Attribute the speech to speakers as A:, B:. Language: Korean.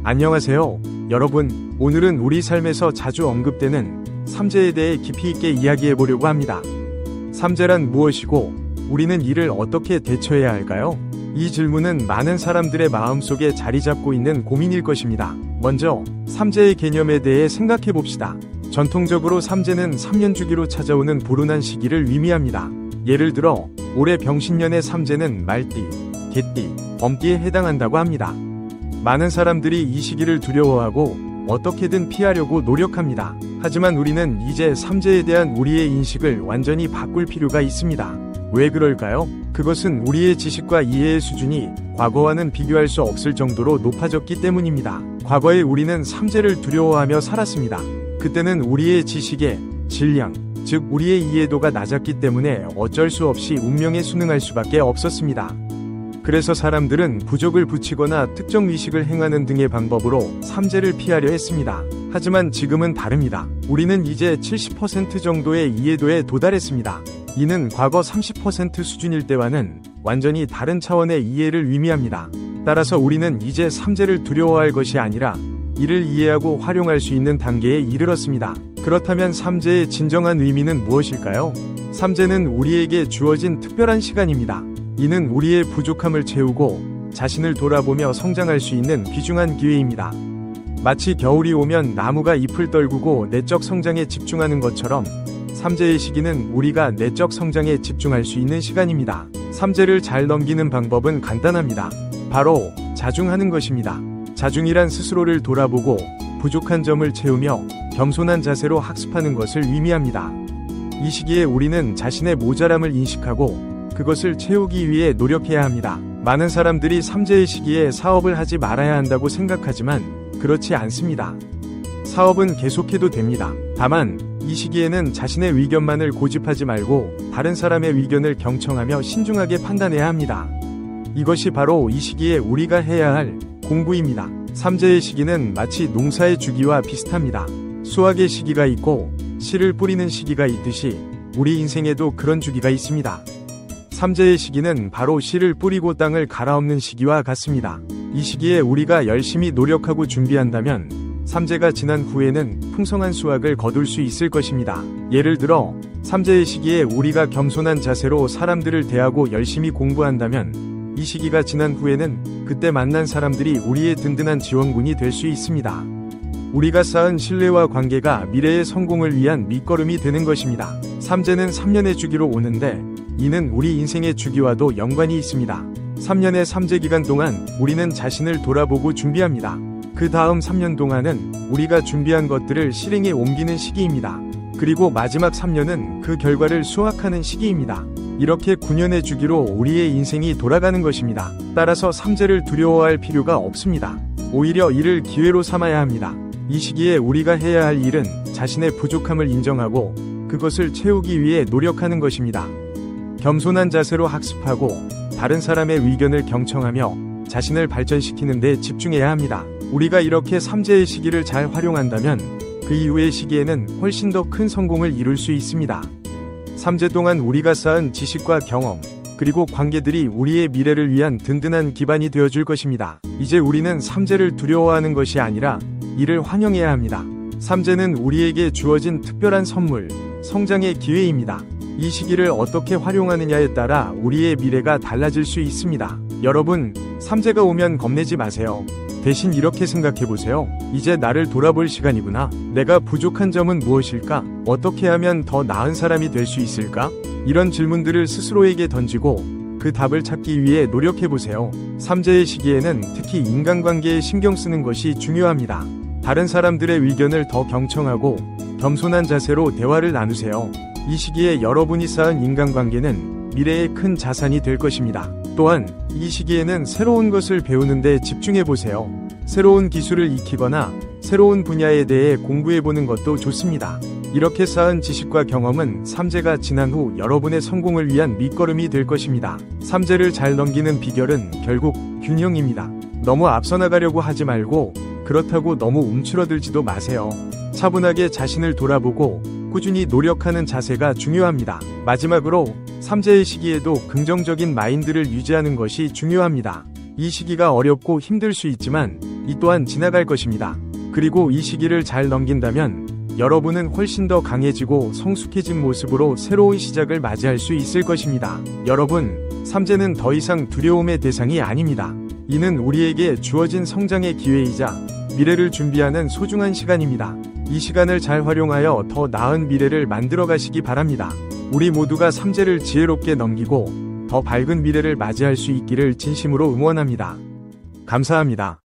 A: 안녕하세요. 여러분, 오늘은 우리 삶에서 자주 언급되는 삼재에 대해 깊이 있게 이야기해 보려고 합니다. 삼재란 무엇이고 우리는 이를 어떻게 대처해야 할까요? 이 질문은 많은 사람들의 마음속에 자리 잡고 있는 고민일 것입니다. 먼저 삼재의 개념에 대해 생각해 봅시다. 전통적으로 삼재는 3년 주기로 찾아오는 불운한 시기를 의미합니다. 예를 들어 올해 병신년의 삼재는 말띠, 개띠, 범띠에 해당한다고 합니다. 많은 사람들이 이 시기를 두려워하고 어떻게든 피하려고 노력합니다. 하지만 우리는 이제 삼재에 대한 우리의 인식을 완전히 바꿀 필요가 있습니다. 왜 그럴까요? 그것은 우리의 지식과 이해의 수준이 과거와는 비교할 수 없을 정도로 높아졌기 때문입니다. 과거에 우리는 삼재를 두려워하며 살았습니다. 그때는 우리의 지식의 질량, 즉 우리의 이해도가 낮았기 때문에 어쩔 수 없이 운명에 순응할 수밖에 없었습니다. 그래서 사람들은 부적을 붙이거나 특정 의식을 행하는 등의 방법으로 삼재를 피하려 했습니다. 하지만 지금은 다릅니다. 우리는 이제 70% 정도의 이해도에 도달했습니다. 이는 과거 30% 수준일 때와는 완전히 다른 차원의 이해를 의미합니다. 따라서 우리는 이제 삼재를 두려워할 것이 아니라 이를 이해하고 활용할 수 있는 단계에 이르렀습니다. 그렇다면 삼재의 진정한 의미는 무엇일까요? 삼재는 우리에게 주어진 특별한 시간입니다. 이는 우리의 부족함을 채우고 자신을 돌아보며 성장할 수 있는 귀중한 기회입니다. 마치 겨울이 오면 나무가 잎을 떨구고 내적 성장에 집중하는 것처럼 삼재의 시기는 우리가 내적 성장에 집중할 수 있는 시간입니다. 삼재를 잘 넘기는 방법은 간단합니다. 바로 자중하는 것입니다. 자중이란 스스로를 돌아보고 부족한 점을 채우며 겸손한 자세로 학습하는 것을 의미합니다. 이 시기에 우리는 자신의 모자람을 인식하고 그것을 채우기 위해 노력해야 합니다. 많은 사람들이 삼재의 시기에 사업을 하지 말아야 한다고 생각하지만 그렇지 않습니다. 사업은 계속해도 됩니다. 다만 이 시기에는 자신의 의견만을 고집하지 말고 다른 사람의 의견을 경청하며 신중하게 판단해야 합니다. 이것이 바로 이 시기에 우리가 해야 할 공부입니다. 삼재의 시기는 마치 농사의 주기와 비슷합니다. 수확의 시기가 있고 씨를 뿌리는 시기가 있듯이 우리 인생에도 그런 주기가 있습니다. 삼재의 시기는 바로 씨를 뿌리고 땅을 갈아엎는 시기와 같습니다. 이 시기에 우리가 열심히 노력하고 준비한다면 삼재가 지난 후에는 풍성한 수확을 거둘 수 있을 것입니다. 예를 들어 삼재의 시기에 우리가 겸손한 자세로 사람들을 대하고 열심히 공부한다면 이 시기가 지난 후에는 그때 만난 사람들이 우리의 든든한 지원군이 될 수 있습니다. 우리가 쌓은 신뢰와 관계가 미래의 성공을 위한 밑거름이 되는 것입니다. 삼재는 3년의 주기로 오는데 이는 우리 인생의 주기와도 연관이 있습니다. 3년의 삼재 기간 동안 우리는 자신을 돌아보고 준비합니다. 그 다음 3년 동안은 우리가 준비한 것들을 실행에 옮기는 시기입니다. 그리고 마지막 3년은 그 결과를 수확하는 시기입니다. 이렇게 9년의 주기로 우리의 인생이 돌아가는 것입니다. 따라서 삼재를 두려워할 필요가 없습니다. 오히려 이를 기회로 삼아야 합니다. 이 시기에 우리가 해야 할 일은 자신의 부족함을 인정하고 그것을 채우기 위해 노력하는 것입니다. 겸손한 자세로 학습하고 다른 사람의 의견을 경청하며 자신을 발전시키는 데 집중해야 합니다. 우리가 이렇게 삼재의 시기를 잘 활용한다면 그 이후의 시기에는 훨씬 더 큰 성공을 이룰 수 있습니다. 삼재 동안 우리가 쌓은 지식과 경험, 그리고 관계들이 우리의 미래를 위한 든든한 기반이 되어줄 것입니다. 이제 우리는 삼재를 두려워하는 것이 아니라 이를 환영해야 합니다. 삼재는 우리에게 주어진 특별한 선물, 성장의 기회입니다. 이 시기를 어떻게 활용하느냐에 따라 우리의 미래가 달라질 수 있습니다. 여러분, 삼재가 오면 겁내지 마세요. 대신 이렇게 생각해보세요. 이제 나를 돌아볼 시간이구나. 내가 부족한 점은 무엇일까? 어떻게 하면 더 나은 사람이 될 수 있을까? 이런 질문들을 스스로에게 던지고 그 답을 찾기 위해 노력해보세요. 삼재의 시기에는 특히 인간관계에 신경 쓰는 것이 중요합니다. 다른 사람들의 의견을 더 경청하고 겸손한 자세로 대화를 나누세요. 이 시기에 여러분이 쌓은 인간관계는 미래의 큰 자산이 될 것입니다. 또한 이 시기에는 새로운 것을 배우는 데 집중해보세요. 새로운 기술을 익히거나 새로운 분야에 대해 공부해보는 것도 좋습니다. 이렇게 쌓은 지식과 경험은 삼재가 지난 후 여러분의 성공을 위한 밑거름이 될 것입니다. 삼재를 잘 넘기는 비결은 결국 균형입니다. 너무 앞서 나가려고 하지 말고 그렇다고 너무 움츠러들지도 마세요. 차분하게 자신을 돌아보고 꾸준히 노력하는 자세가 중요합니다. 마지막으로 삼재의 시기에도 긍정적인 마인드를 유지하는 것이 중요합니다. 이 시기가 어렵고 힘들 수 있지만 이 또한 지나갈 것입니다. 그리고 이 시기를 잘 넘긴다면 여러분은 훨씬 더 강해지고 성숙해진 모습으로 새로운 시작을 맞이할 수 있을 것입니다. 여러분, 삼재는 더 이상 두려움의 대상이 아닙니다. 이는 우리에게 주어진 성장의 기회이자 미래를 준비하는 소중한 시간입니다. 이 시간을 잘 활용하여 더 나은 미래를 만들어 가시기 바랍니다. 우리 모두가 삼재를 지혜롭게 넘기고 더 밝은 미래를 맞이할 수 있기를 진심으로 응원합니다. 감사합니다.